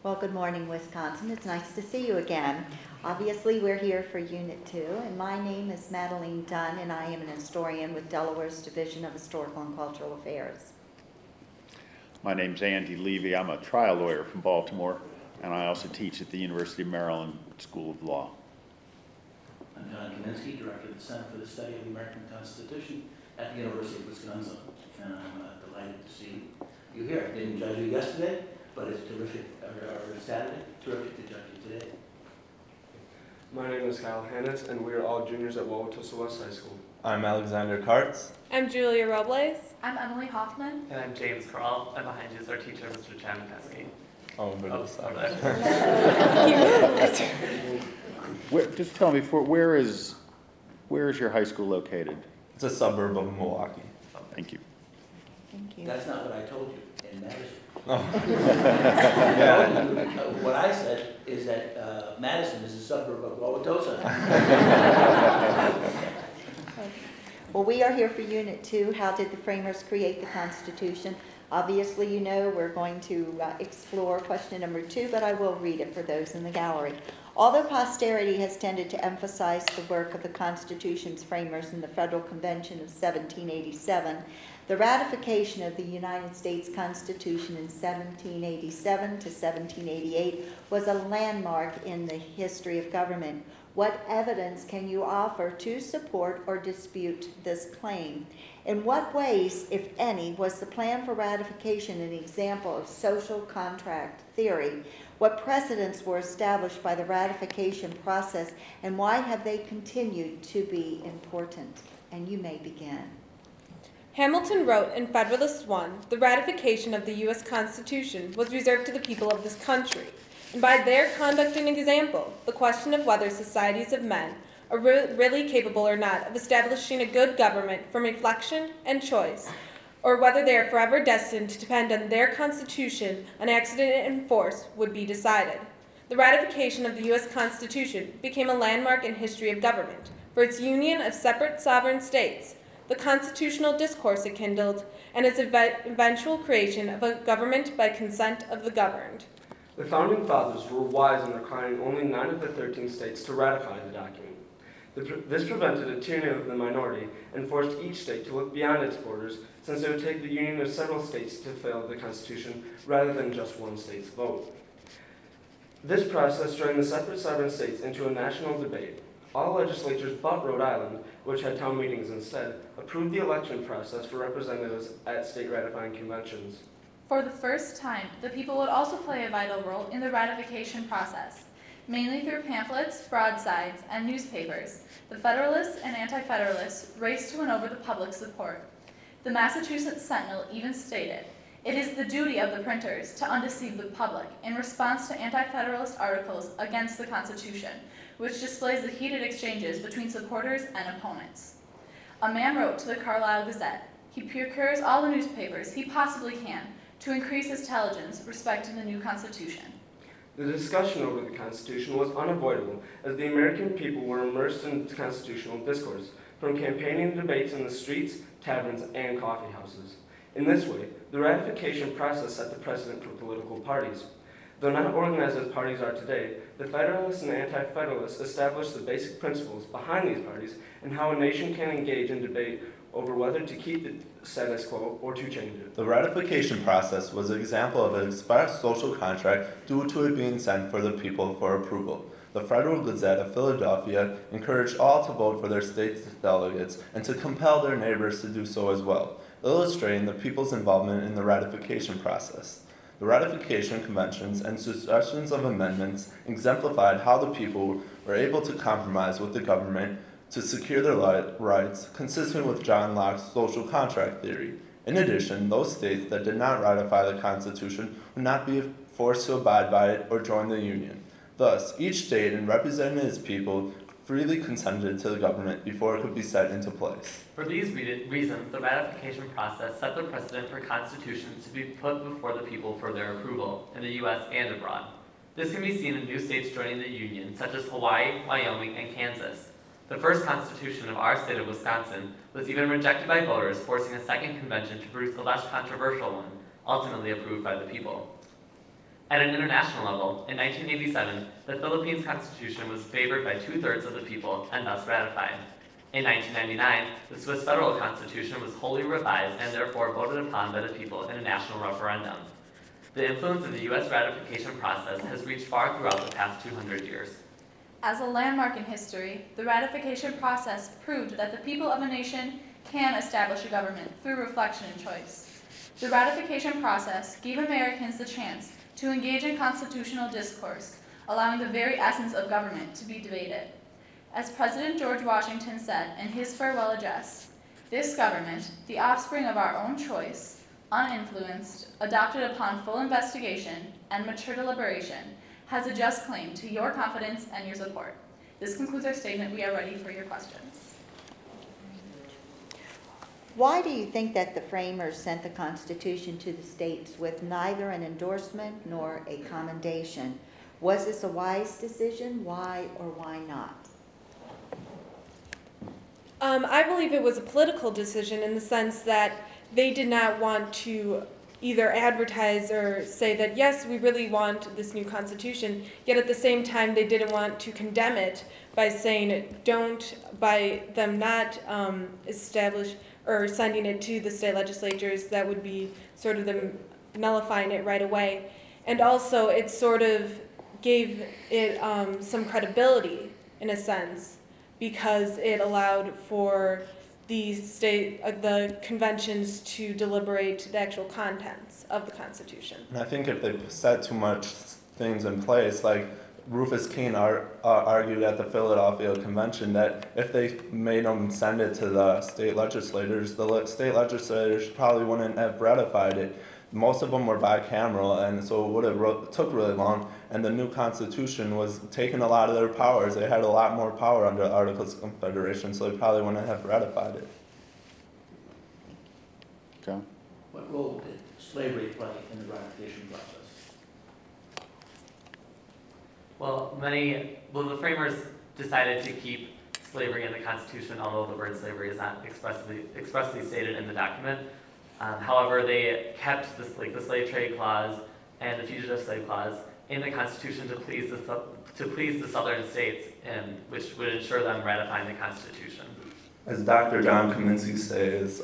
Well, good morning, Wisconsin. It's nice to see you again. Obviously, we're here for Unit 2, and my name is Madeline Dunn, and I am an historian with Delaware's Division of Historical and Cultural Affairs. My name's Andy Levy. I'm a trial lawyer from Baltimore, and I also teach at the University of Maryland School of Law. I'm John Kaminsky, Director of the Center for the Study of the American Constitution at the University of Wisconsin, and I'm delighted to see you here. I didn't judge you yesterday, but it's terrific, or Saturday, terrific to judge you today. My name is Kyle Hannes, and we are all juniors at Wauwatosa West High School. I'm Alexander Kartz. I'm Julia Robles. I'm Emily Hoffman. And I'm James Carl, and behind you is our teacher, Mr. Chan Pesky. Oh, but Just tell me, where is your high school located? It's a suburb of Milwaukee. Thank you. Thank you. That's not what I told you in Madison. Oh. What I said is that Madison is a suburb of Wauwatosa. Well, we are here for Unit 2. How did the framers create the Constitution? Obviously, you know we're going to explore question number 2, but I will read it for those in the gallery. Although posterity has tended to emphasize the work of the Constitution's framers in the Federal Convention of 1787, the ratification of the United States Constitution in 1787 to 1788 was a landmark in the history of government. What evidence can you offer to support or dispute this claim? In what ways, if any, was the plan for ratification an example of social contract theory? What precedents were established by the ratification process, and why have they continued to be important? And you may begin. Hamilton wrote in Federalist I, the ratification of the U.S. Constitution was reserved to the people of this country, and by their conduct and example, the question of whether societies of men are really capable or not of establishing a good government from reflection and choice, or whether they are forever destined to depend on their Constitution on accident and force, would be decided. The ratification of the U.S. Constitution became a landmark in history of government for its union of separate sovereign states, the constitutional discourse it kindled, and its eventual creation of a government by consent of the governed. The Founding Fathers were wise in requiring only 9 of the 13 states to ratify the document. This prevented a tyranny of the minority and forced each state to look beyond its borders, since it would take the union of several states to fail the Constitution rather than just one state's vote. This process joined the separate sovereign states into a national debate. All legislatures but Rhode Island, which had town meetings instead, approved the election process for representatives at state ratifying conventions. For the first time, the people would also play a vital role in the ratification process, mainly through pamphlets, broadsides, and newspapers. The Federalists and Anti-Federalists raced to win over the public support. The Massachusetts Sentinel even stated, "It is the duty of the printers to undeceive the public in response to Anti-Federalist articles against the Constitution, which displays the heated exchanges between supporters and opponents." A man wrote to the Carlisle Gazette, "He procures all the newspapers he possibly can to increase his intelligence respecting the new Constitution." The discussion over the Constitution was unavoidable, as the American people were immersed in constitutional discourse, from campaigning debates in the streets, taverns, and coffee houses. In this way, the ratification process set the precedent for political parties. Though not organized as parties are today, the Federalists and Anti-Federalists established the basic principles behind these parties and how a nation can engage in debate over whether to keep the status quo or to change it. The ratification process was an example of an express social contract due to it being sent for the people for approval. The Federal Gazette of Philadelphia encouraged all to vote for their state's delegates and to compel their neighbors to do so as well, illustrating the people's involvement in the ratification process. The ratification conventions and suggestions of amendments exemplified how the people were able to compromise with the government to secure their rights, consistent with John Locke's social contract theory. In addition, those states that did not ratify the Constitution would not be forced to abide by it or join the Union. Thus, each state, in representing its people, freely consented to the government before it could be set into place. For these reasons, the ratification process set the precedent for constitutions to be put before the people for their approval, in the U.S. and abroad. This can be seen in new states joining the Union, such as Hawaii, Wyoming, and Kansas. The first constitution of our state of Wisconsin was even rejected by voters, forcing a second convention to produce a less controversial one, ultimately approved by the people. At an international level, in 1987, the Philippines Constitution was favored by 2/3 of the people and thus ratified. In 1999, the Swiss Federal Constitution was wholly revised and therefore voted upon by the people in a national referendum. The influence of the U.S. ratification process has reached far throughout the past 200 years. As a landmark in history, the ratification process proved that the people of a nation can establish a government through reflection and choice. The ratification process gave Americans the chance to engage in constitutional discourse, allowing the very essence of government to be debated. As President George Washington said in his farewell address, "This government, the offspring of our own choice, uninfluenced, adopted upon full investigation and mature deliberation, has a just claim to your confidence and your support." This concludes our statement. We are ready for your questions. Why do you think that the framers sent the Constitution to the states with neither an endorsement nor a commendation? Was this a wise decision? Why or why not? I believe it was a political decision in the sense that they did not want to either advertise or say that, yes, we really want this new constitution, yet at the same time they didn't want to condemn it by saying by them not establish or sending it to the state legislatures, that would be sort of them nullifying it right away. And also it sort of gave it some credibility in a sense, because it allowed for the conventions to deliberate the actual contents of the Constitution. And I think if they set too much things in place, like Rufus Keene argued at the Philadelphia Convention that if they made them send it to the state legislators probably wouldn't have ratified it. Most of them were bicameral, and so it would have took really long. And the new Constitution was taking a lot of their powers. They had a lot more power under the Articles of Confederation, so they probably wouldn't have ratified it. John? What role did slavery play in the ratification process? Well, the framers decided to keep slavery in the Constitution, although the word slavery is not expressly stated in the document. However, they kept the slave trade clause and the fugitive slave clause in the Constitution to please the southern states, which would ensure them ratifying the Constitution. As Dr. John Kaminsky says,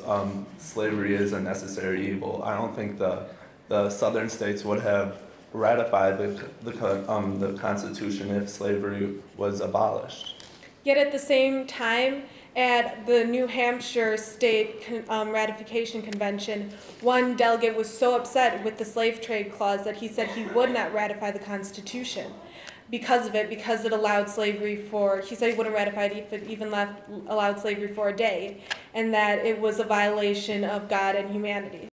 slavery is a necessary evil. I don't think the southern states would have ratified the Constitution if slavery was abolished. Yet at the same time, at the New Hampshire State Ratification Convention, one delegate was so upset with the slave trade clause that he said he would not ratify the Constitution because of it, because it allowed slavery he said he wouldn't ratify it if it even allowed slavery for a day, and that it was a violation of God and humanity.